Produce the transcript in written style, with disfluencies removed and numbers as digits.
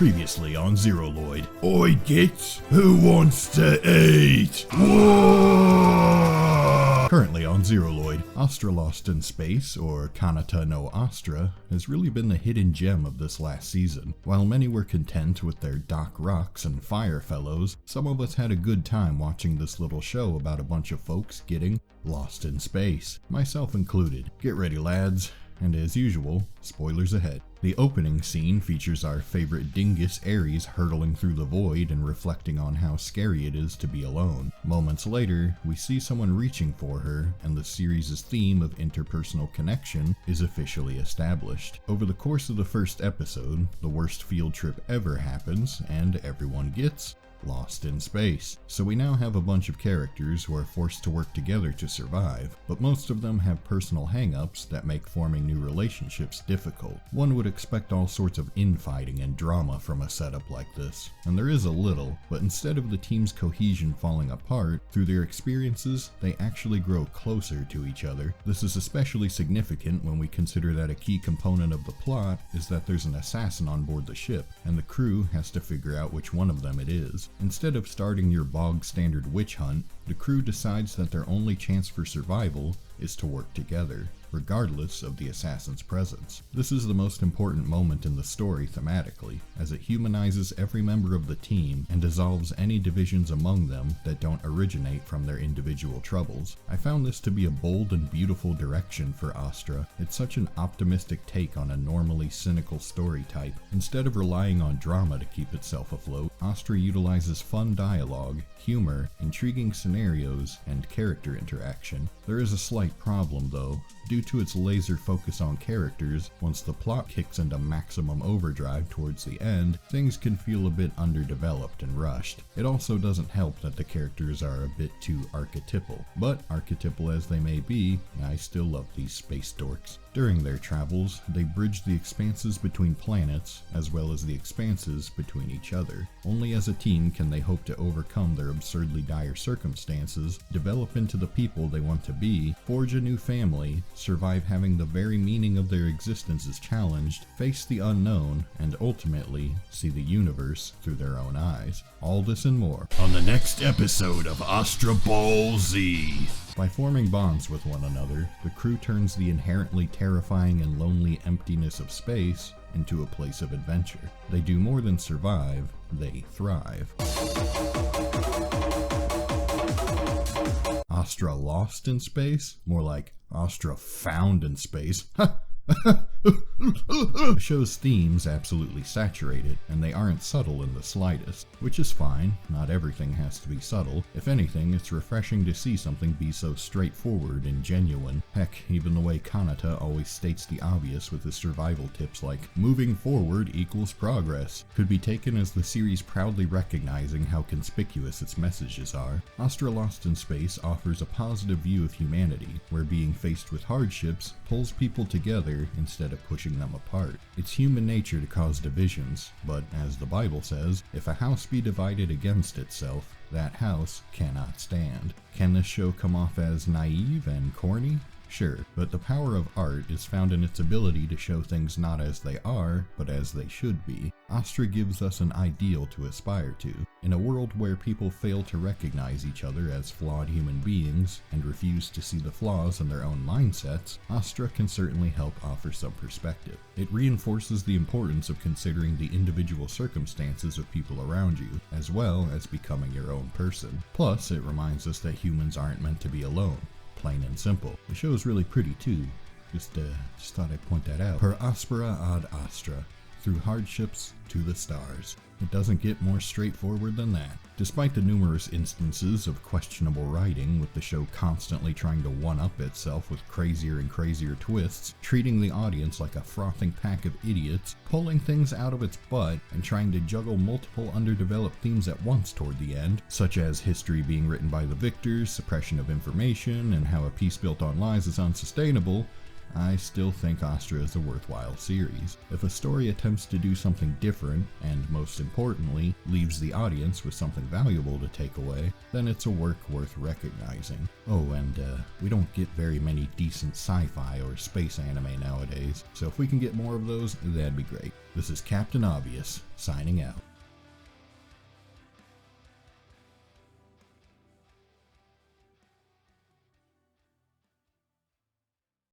Previously on Zeroloid. Oi, gits! Who wants to eat? Whoa! Currently on Zeroloid, Astra Lost in Space, or Kanata no Astra, has really been the hidden gem of this last season. While many were content with their Doc Rocks and Fire Fellows, some of us had a good time watching this little show about a bunch of folks getting lost in space, myself included. Get ready, lads. And as usual, spoilers ahead. The opening scene features our favorite dingus Ares hurtling through the void and reflecting on how scary it is to be alone. Moments later, we see someone reaching for her, and the series' theme of interpersonal connection is officially established. Over the course of the first episode, the worst field trip ever happens, and everyone gets lost in space. So we now have a bunch of characters who are forced to work together to survive, but most of them have personal hang-ups that make forming new relationships difficult. One would expect all sorts of infighting and drama from a setup like this, and there is a little, but instead of the team's cohesion falling apart, through their experiences, they actually grow closer to each other. This is especially significant when we consider that a key component of the plot is that there's an assassin on board the ship, and the crew has to figure out which one of them it is. Instead of starting your bog standard witch hunt, the crew decides that their only chance for survival is to work together, regardless of the assassin's presence. This is the most important moment in the story thematically, as it humanizes every member of the team and dissolves any divisions among them that don't originate from their individual troubles. I found this to be a bold and beautiful direction for Astra. It's such an optimistic take on a normally cynical story type. Instead of relying on drama to keep itself afloat, Astra utilizes fun dialogue, humor, intriguing scenarios, and character interaction. There is a slight problem though. Due to its laser focus on characters, once the plot kicks into maximum overdrive towards the end, things can feel a bit underdeveloped and rushed. It also doesn't help that the characters are a bit too archetypal, but archetypal as they may be, I still love these space dorks. During their travels, they bridge the expanses between planets, as well as the expanses between each other. Only as a team can they hope to overcome their absurdly dire circumstances, develop into the people they want to be, forge a new family, survive having the very meaning of their existences challenged, face the unknown, and ultimately see the universe through their own eyes. All this and more on the next episode of Astra Ball Z. By forming bonds with one another, the crew turns the inherently terrifying and lonely emptiness of space into a place of adventure. They do more than survive, they thrive. Astra Lost in Space? More like Astra Found in Space. The show's themes absolutely saturate it, and they aren't subtle in the slightest, which is fine. Not everything has to be subtle. If anything, it's refreshing to see something be so straightforward and genuine. Heck, even the way Kanata always states the obvious with his survival tips like, moving forward equals progress, could be taken as the series proudly recognizing how conspicuous its messages are. Astra Lost in Space offers a positive view of humanity, where being faced with hardships pulls people together instead of pushing them apart. It's human nature to cause divisions, but as the Bible says, if a house be divided against itself, that house cannot stand. Can this show come off as naive and corny? Sure, but the power of art is found in its ability to show things not as they are, but as they should be. Astra gives us an ideal to aspire to. In a world where people fail to recognize each other as flawed human beings and refuse to see the flaws in their own mindsets, Astra can certainly help offer some perspective. It reinforces the importance of considering the individual circumstances of people around you, as well as becoming your own person. Plus, it reminds us that humans aren't meant to be alone. Plain and simple. The show is really pretty too. Just thought I'd point that out. Per aspera ad astra. Through hardships to the stars. It doesn't get more straightforward than that. Despite the numerous instances of questionable writing, with the show constantly trying to one-up itself with crazier and crazier twists, treating the audience like a frothing pack of idiots, pulling things out of its butt, and trying to juggle multiple underdeveloped themes at once toward the end, such as history being written by the victors, suppression of information, and how a peace built on lies is unsustainable, I still think Astra is a worthwhile series. If a story attempts to do something different, and most importantly, leaves the audience with something valuable to take away, then it's a work worth recognizing. Oh, and we don't get very many decent sci-fi or space anime nowadays, so if we can get more of those, that'd be great. This is Captain Obvious, signing out.